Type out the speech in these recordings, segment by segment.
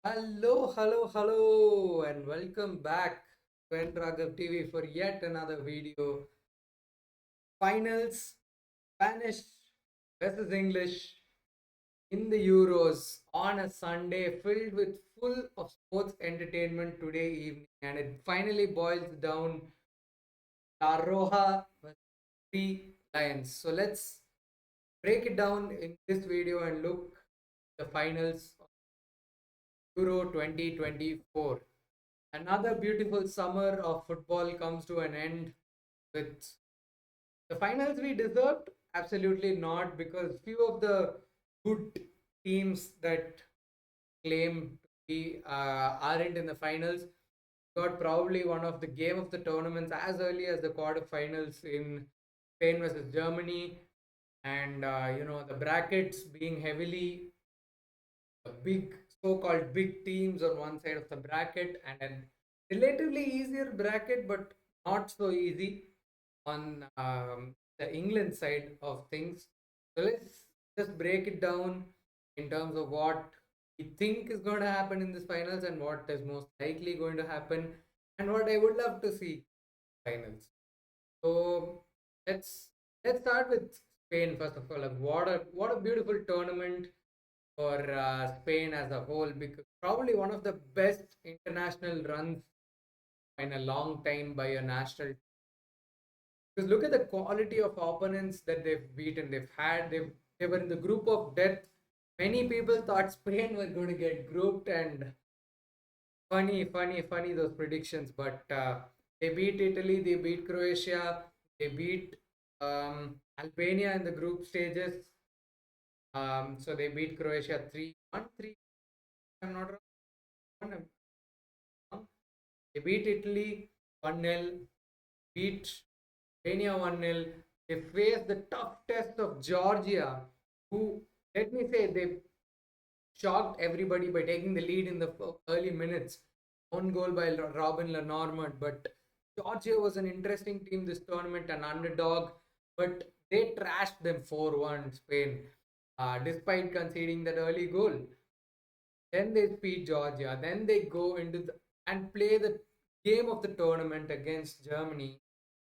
Hello, and welcome back to N Raghav TV for yet another video. Finals, Spanish versus English in the Euros on a Sunday filled with full of sports entertainment today evening, and it finally boils down La Roja versus three Lions. So let's break it down in this video and look the finals of Euro 2024. Another beautiful summer of football comes to an end with the finals we deserved. Absolutely not, because few of the good teams that claim to be aren't in the finals. Got probably one of the game of the tournaments as early as the quarterfinals in Spain versus Germany, and the brackets being heavily big so-called big teams on one side of the bracket, and a relatively easier bracket but not so easy on the England side of things. So let's just break it down in terms of what we think is going to happen in this finals and what is most likely going to happen and what I would love to see finals. So let's let's start with Spain first of all. Like what a beautiful tournament for Spain as a whole, because probably one of the best international runs in a long time by a national. Because look at the quality of opponents that they've beaten. They were in the group of death. Many people thought Spain were going to get grouped, and funny those predictions. But they beat Italy, they beat Croatia, they beat Albania in the group stages. So they beat Croatia 3-1, 3. I'm not wrong. They beat Italy 1-0, beat Albania 1-0. They faced the tough test of Georgia, who, let me say, they shocked everybody by taking the lead in the early minutes. One goal by Robin Lenormand. But Georgia was an interesting team this tournament, an underdog, but they trashed them 4-1 Spain, despite conceding that early goal. Then they beat Georgia. Then they go into and play the game of the tournament against Germany,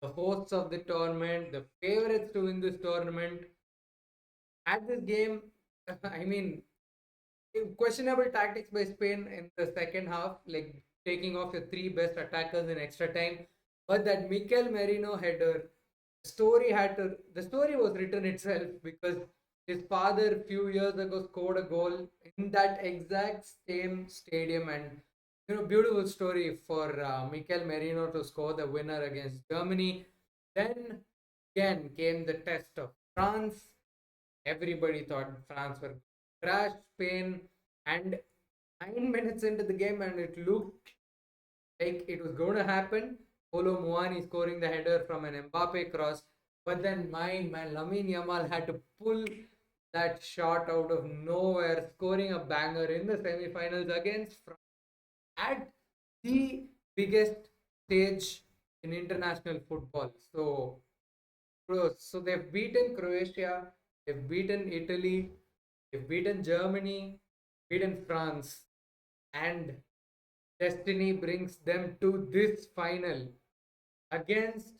the hosts of the tournament, the favorites to win this tournament. At this game, I mean, questionable tactics by Spain in the second half, like taking off your three best attackers in extra time. But that Mikel Merino header, the story was written itself, because his father a few years ago scored a goal in that exact same stadium, and beautiful story for Mikel Merino to score the winner against Germany. Then again came the test of France. Everybody thought France were crash Spain, and 9 minutes into the game, and it looked like it was going to happen. Polo Muani scoring the header from an Mbappe cross, but then my man Lamine Yamal had to pull that shot out of nowhere, scoring a banger in the semi-finals against France at the biggest stage in international football. So they've beaten Croatia, they've beaten Italy, they've beaten Germany, beaten France, and destiny brings them to this final against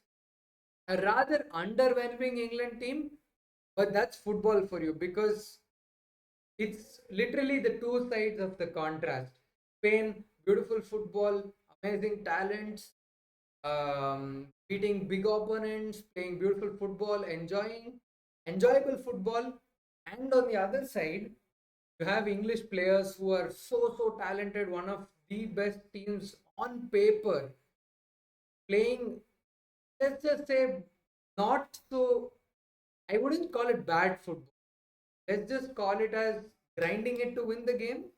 a rather underwhelming England team. But that's football for you, because it's literally the two sides of the contrast. Spain, beautiful football, amazing talents, beating big opponents, playing beautiful football, enjoyable football. And on the other side, you have English players who are so talented, one of the best teams on paper, playing, let's just say, not so, I wouldn't call it bad football. Let's just call it as grinding it to win the game.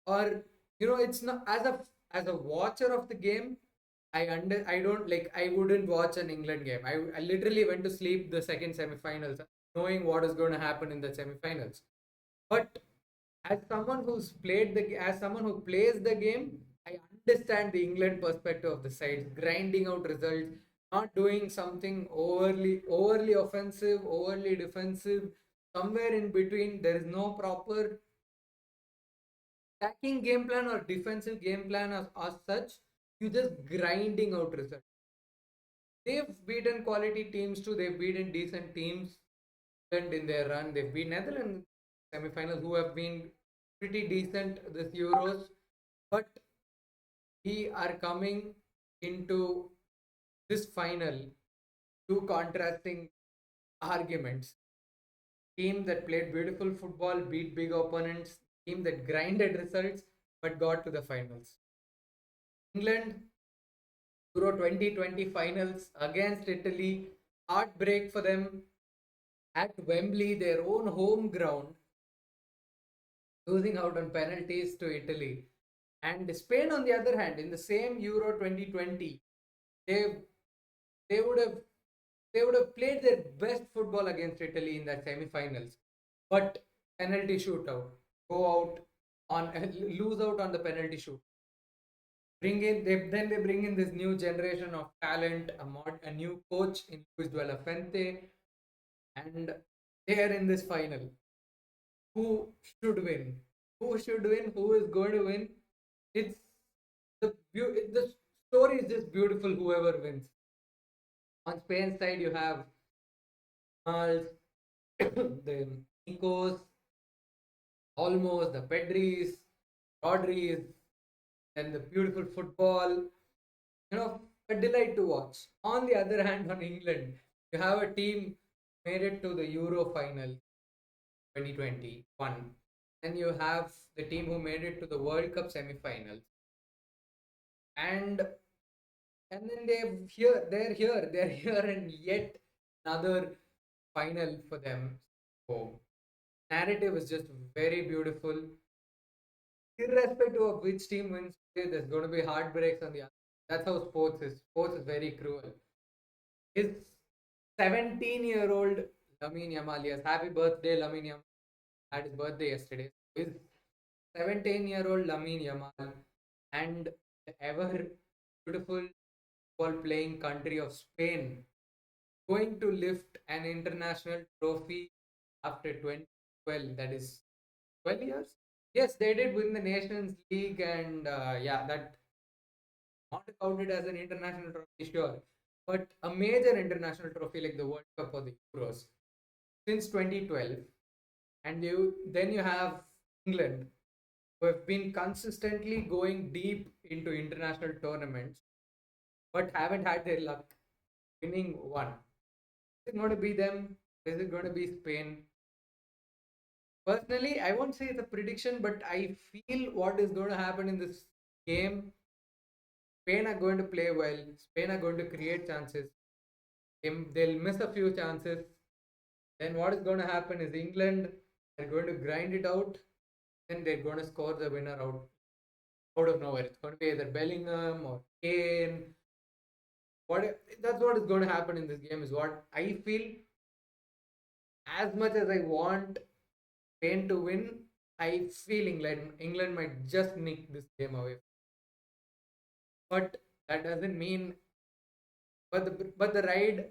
Or it's not, as a watcher of the game, I don't like, I wouldn't watch an England game. I literally went to sleep the second semifinals knowing what is going to happen in the semifinals. But as someone who plays the game, I understand the England perspective of the side, grinding out results, not doing something overly offensive, overly defensive, somewhere in between. There is no proper attacking game plan or defensive game plan as such, you just grinding out results. They've beaten quality teams too. They've beaten decent teams and in their run. They've beat Netherlands semi-finals who have been pretty decent this Euros. But we are coming into this final two contrasting arguments. Team that played beautiful football, beat big opponents, team that grinded results but got to the finals. England Euro 2020 finals against Italy, heartbreak for them at Wembley, their own home ground, losing out on penalties to Italy. And Spain, on the other hand, in the same Euro 2020, they they would have they would have played their best football against Italy in that semi-finals, but penalty shootout, go out on lose out on the penalty shoot. Then they bring in this new generation of talent, a new coach in Luis de la Fuente, and they are in this final. Who should win? Who should win? Who is going to win? It's the story is just beautiful. Whoever wins. On Spain side, you have Mals, the Nicos, almost the Pedris, Rodris, and the beautiful football. A delight to watch. On the other hand, on England, you have a team made it to the Euro final 2021. Then you have the team who made it to the World Cup semi-finals. And then they're here, and yet another final for them. So narrative is just very beautiful. Irrespective of which team wins, there's going to be heartbreaks on the other. That's how sports is. Sports is very cruel. His 17-year-old Lamine Yamal, yes, happy birthday, Lamine Yamal. Had his birthday yesterday. His 17-year-old Lamine Yamal and the ever beautiful football playing country of Spain going to lift an international trophy after 2012. That is 12 years. Yes, they did win the Nations League, and yeah, that not counted as an international trophy, sure, but a major international trophy like the World Cup or the Euros since 2012. And then you have England, who have been consistently going deep into international tournaments, but haven't had their luck winning one. Is it going to be them? Is it going to be Spain? Personally, I won't say it's a prediction, but I feel what is going to happen in this game. Spain are going to play well. Spain are going to create chances. They'll miss a few chances. Then what is going to happen is England are going to grind it out. Then they're going to score the winner out of nowhere. It's going to be either Bellingham or Kane. That's what is going to happen in this game is what I feel. As much as I want Spain to win, I feel England might just nick this game away. But that doesn't mean. But the ride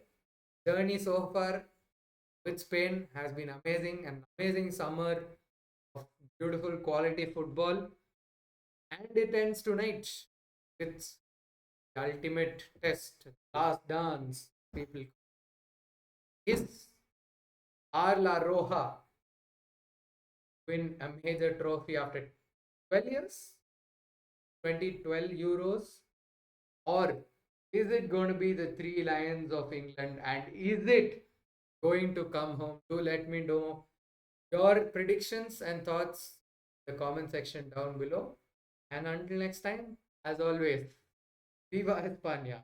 journey so far with Spain has been amazing. An amazing summer of beautiful quality football, and it ends tonight with the ultimate test, last dance. People, is La Roja win a major trophy after 12 years, 2012 Euros, or is it going to be the Three Lions of England, and is it going to come home? Do let me know your predictions and thoughts in the comment section down below. And until next time, as always, Viva España!